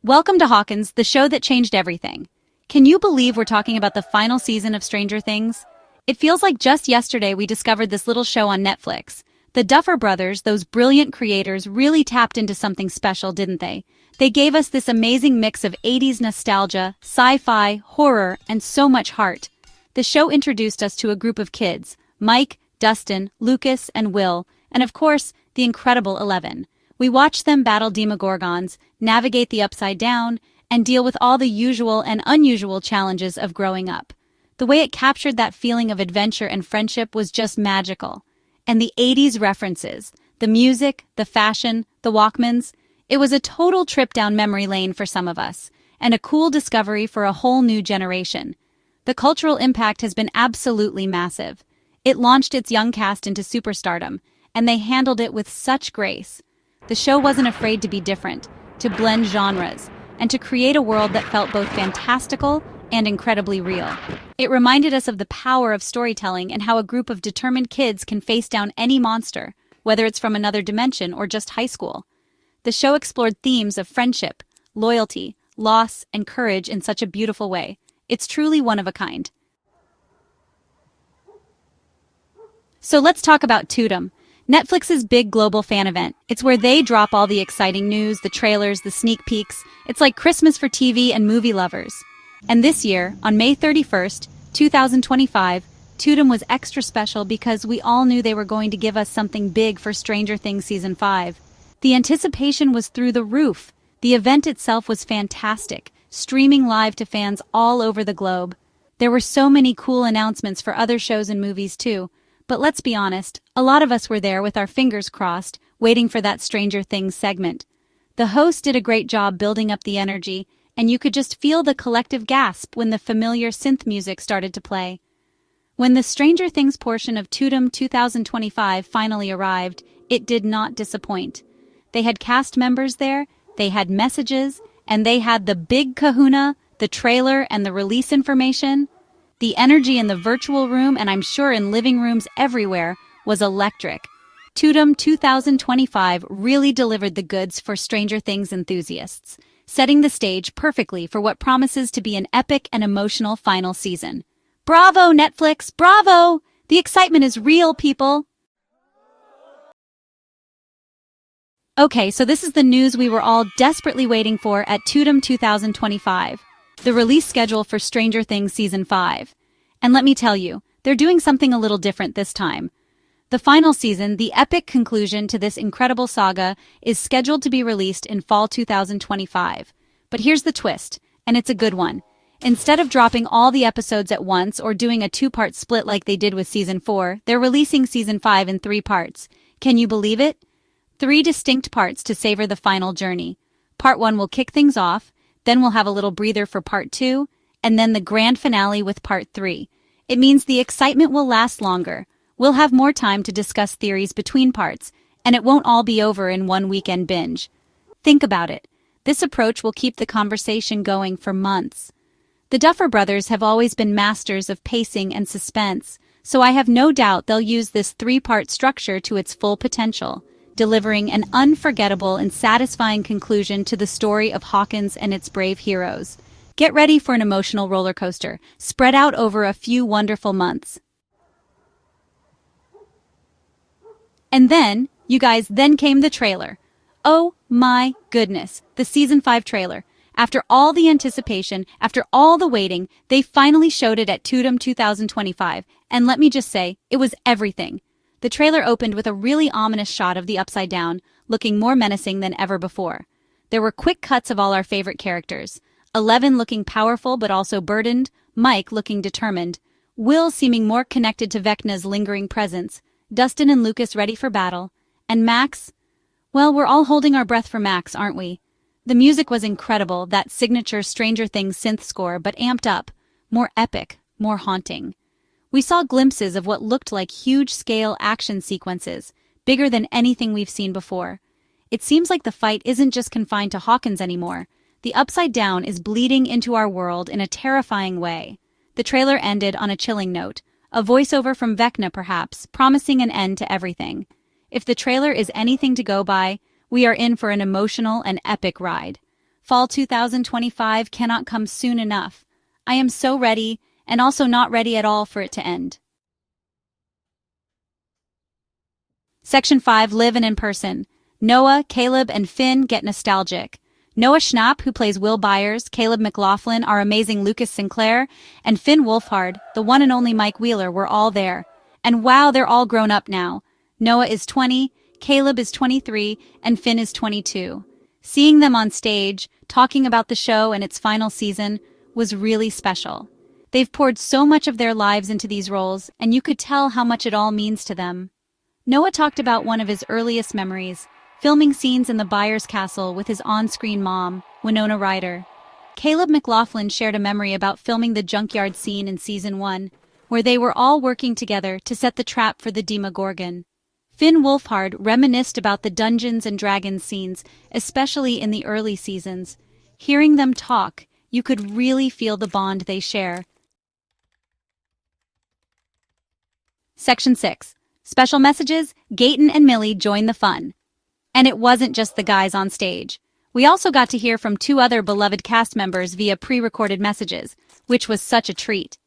Welcome to Hawkins, the show that changed everything. Can you believe we're talking about the final season of Stranger Things? It feels like just yesterday we discovered this little show on Netflix. The Duffer Brothers, those brilliant creators, really tapped into something special, didn't they? They gave us this amazing mix of 80s nostalgia, sci-fi, horror, and so much heart. The show introduced us to a group of kids, Mike, Dustin, Lucas, and Will, and of course, the incredible 11. We watched them battle demogorgons, navigate the Upside Down, and deal with all the usual and unusual challenges of growing up. The way it captured that feeling of adventure and friendship was just magical. And the 80s references, the music, the fashion, the Walkmans, it was a total trip down memory lane for some of us, and a cool discovery for a whole new generation. The cultural impact has been absolutely massive. It launched its young cast into superstardom, and they handled it with such grace. The show wasn't afraid to be different, to blend genres, and to create a world that felt both fantastical and incredibly real. It reminded us of the power of storytelling and how a group of determined kids can face down any monster, whether it's from another dimension or just high school. The show explored themes of friendship, loyalty, loss, and courage in such a beautiful way. It's truly one of a kind. So let's talk about Tudum, Netflix's big global fan event. It's where they drop all the exciting news, the trailers, the sneak peeks. It's like Christmas for TV and movie lovers. And this year, on May 31st, 2025, Tudum was extra special because we all knew they were going to give us something big for Stranger Things Season 5. The anticipation was through the roof. The event itself was fantastic, streaming live to fans all over the globe. There were so many cool announcements for other shows and movies too. But let's be honest, a lot of us were there with our fingers crossed, waiting for that Stranger Things segment. The host did a great job building up the energy, and you could just feel the collective gasp when the familiar synth music started to play. When the Stranger Things portion of Tudum 2025 finally arrived, it did not disappoint. They had cast members there, they had messages, and they had the big kahuna, the trailer, and the release information. The energy in the virtual room, and I'm sure in living rooms everywhere, was electric. Tudum 2025 really delivered the goods for Stranger Things enthusiasts, setting the stage perfectly for what promises to be an epic and emotional final season. Bravo, Netflix! Bravo! The excitement is real, people! Okay, so this is the news we were all desperately waiting for at Tudum 2025. The release schedule for Stranger Things Season 5. And let me tell you, they're doing something a little different this time. The final season, the epic conclusion to this incredible saga, is scheduled to be released in fall 2025. But here's the twist, and it's a good one. Instead of dropping all the episodes at once or doing a two-part split like they did with Season 4, they're releasing Season 5 in 3 parts. Can you believe it? 3 distinct parts to savor the final journey. Part 1 will kick things off, then we'll have a little breather for Part 2, and then the grand finale with Part 3. It means the excitement will last longer. We'll have more time to discuss theories between parts, and it won't all be over in one weekend binge. Think about it. This approach will keep the conversation going for months. The Duffer Brothers have always been masters of pacing and suspense, so I have no doubt they'll use this 3-part structure to its full potential, delivering an unforgettable and satisfying conclusion to the story of Hawkins and its brave heroes. Get ready for an emotional roller coaster, spread out over a few wonderful months. And then, you guys, then came the trailer. Oh my goodness, the Season 5 trailer. After all the anticipation, after all the waiting, they finally showed it at Tudum 2025, and let me just say, it was everything. The trailer opened with a really ominous shot of the Upside Down, looking more menacing than ever before. There were quick cuts of all our favorite characters. 11 looking powerful but also burdened, Mike looking determined, Will seeming more connected to Vecna's lingering presence, Dustin and Lucas ready for battle, and Max, well, we're all holding our breath for Max, aren't we? The music was incredible, that signature Stranger Things synth score, but amped up, more epic, more haunting. We saw glimpses of what looked like huge-scale action sequences, bigger than anything we've seen before. It seems like the fight isn't just confined to Hawkins anymore. The Upside Down is bleeding into our world in a terrifying way. The trailer ended on a chilling note, a voiceover from Vecna perhaps, promising an end to everything. If the trailer is anything to go by, we are in for an emotional and epic ride. fall 2025 cannot come soon enough. I am so ready, and also not ready at all for it to end. Section 5, Live and in person. Noah, Caleb, and Finn get nostalgic. Noah Schnapp, who plays Will Byers, Caleb McLaughlin, our amazing Lucas Sinclair, and Finn Wolfhard, the one and only Mike Wheeler, were all there. And wow, they're all grown up now. Noah is 20, Caleb is 23, and Finn is 22. Seeing them on stage, talking about the show and its final season, was really special. They've poured so much of their lives into these roles, and you could tell how much it all means to them. Noah talked about one of his earliest memories, filming scenes in the Byers castle with his on-screen mom, Winona Ryder. Caleb McLaughlin shared a memory about filming the junkyard scene in Season 1, where they were all working together to set the trap for the Demogorgon. Finn Wolfhard reminisced about the Dungeons and Dragons scenes, especially in the early seasons. Hearing them talk, you could really feel the bond they share. Section 6. Special messages, Gaten and Millie join the fun. And it wasn't just the guys on stage. We also got to hear from 2 other beloved cast members via pre-recorded messages, which was such a treat.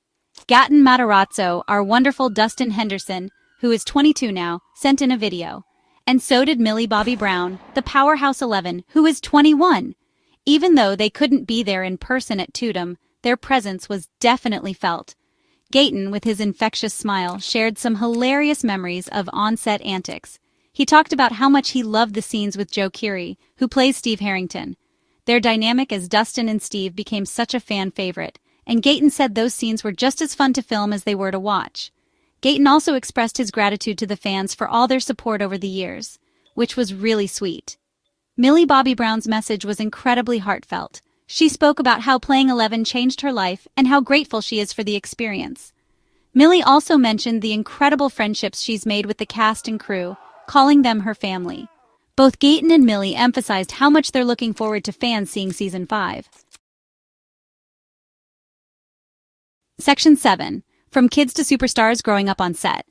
Gaten Matarazzo, our wonderful Dustin Henderson, who is 22 now, sent in a video. And so did Millie Bobby Brown, the Powerhouse 11, who is 21. Even though they couldn't be there in person at Tudum, their presence was definitely felt. Gaten, with his infectious smile, shared some hilarious memories of on-set antics. He talked about how much he loved the scenes with Joe Keery, who plays Steve Harrington. Their dynamic as Dustin and Steve became such a fan favorite, and Gaten said those scenes were just as fun to film as they were to watch. Gaten also expressed his gratitude to the fans for all their support over the years, which was really sweet. Millie Bobby Brown's message was incredibly heartfelt. She spoke about how playing 11 changed her life and how grateful she is for the experience. Millie also mentioned the incredible friendships she's made with the cast and crew, calling them her family. Both Gaten and Millie emphasized how much they're looking forward to fans seeing Season 5. Section 7. From kids to superstars growing up on set.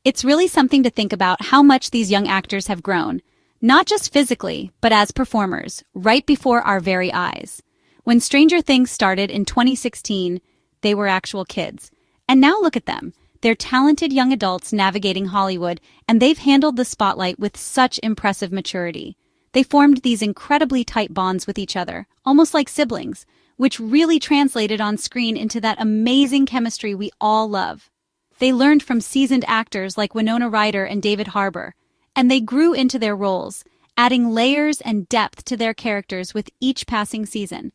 It's really something to think about how much these young actors have grown, not just physically, but as performers, right before our very eyes. When Stranger Things started in 2016, they were actual kids. And now look at them. They're talented young adults navigating Hollywood, and they've handled the spotlight with such impressive maturity. They formed these incredibly tight bonds with each other, almost like siblings, which really translated on screen into that amazing chemistry we all love. They learned from seasoned actors like Winona Ryder and David Harbour, and they grew into their roles, adding layers and depth to their characters with each passing season.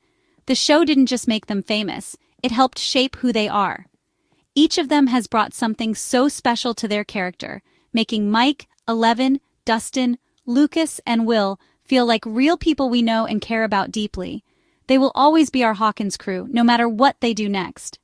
The show didn't just make them famous, it helped shape who they are. Each of them has brought something so special to their character, making Mike, 11, Dustin, Lucas, and Will feel like real people we know and care about deeply. They will always be our Hawkins crew, no matter what they do next.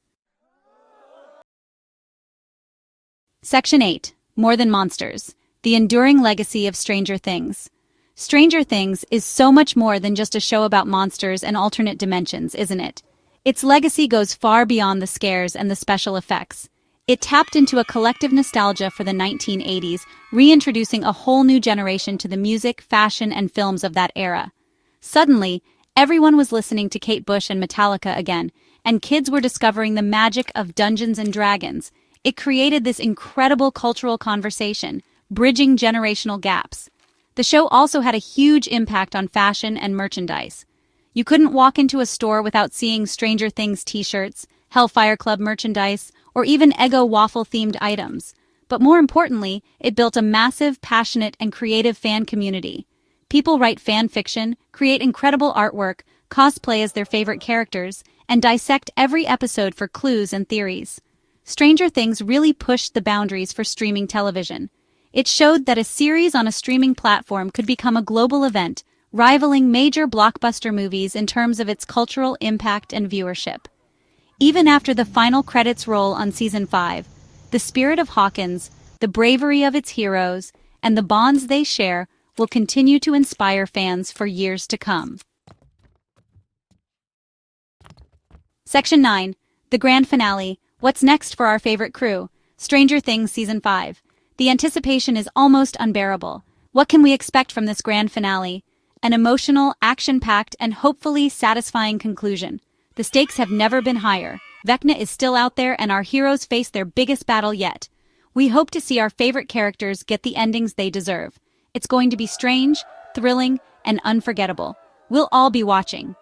Section 8. More Than Monsters. The Enduring Legacy of Stranger Things. Stranger Things is so much more than just a show about monsters and alternate dimensions, isn't it? Its legacy goes far beyond the scares and the special effects. It tapped into a collective nostalgia for the 1980s, reintroducing a whole new generation to the music, fashion, and films of that era. Suddenly, everyone was listening to Kate Bush and Metallica again, and kids were discovering the magic of Dungeons and Dragons. It created this incredible cultural conversation, bridging generational gaps. The show also had a huge impact on fashion and merchandise. You couldn't walk into a store without seeing Stranger Things t-shirts, Hellfire Club merchandise, or even Eggo waffle-themed items. But more importantly, it built a massive, passionate, and creative fan community. People write fan fiction, create incredible artwork, cosplay as their favorite characters, and dissect every episode for clues and theories. Stranger Things really pushed the boundaries for streaming television. It showed that a series on a streaming platform could become a global event, rivaling major blockbuster movies in terms of its cultural impact and viewership. Even after the final credits roll on Season 5, the spirit of Hawkins, the bravery of its heroes, and the bonds they share will continue to inspire fans for years to come. Section 9. The Grand Finale. What's next for our favorite crew? Stranger Things Season 5. The anticipation is almost unbearable. What can we expect from this grand finale? An emotional, action-packed, and hopefully satisfying conclusion. The stakes have never been higher. Vecna is still out there and our heroes face their biggest battle yet. We hope to see our favorite characters get the endings they deserve. It's going to be strange, thrilling, and unforgettable. We'll all be watching.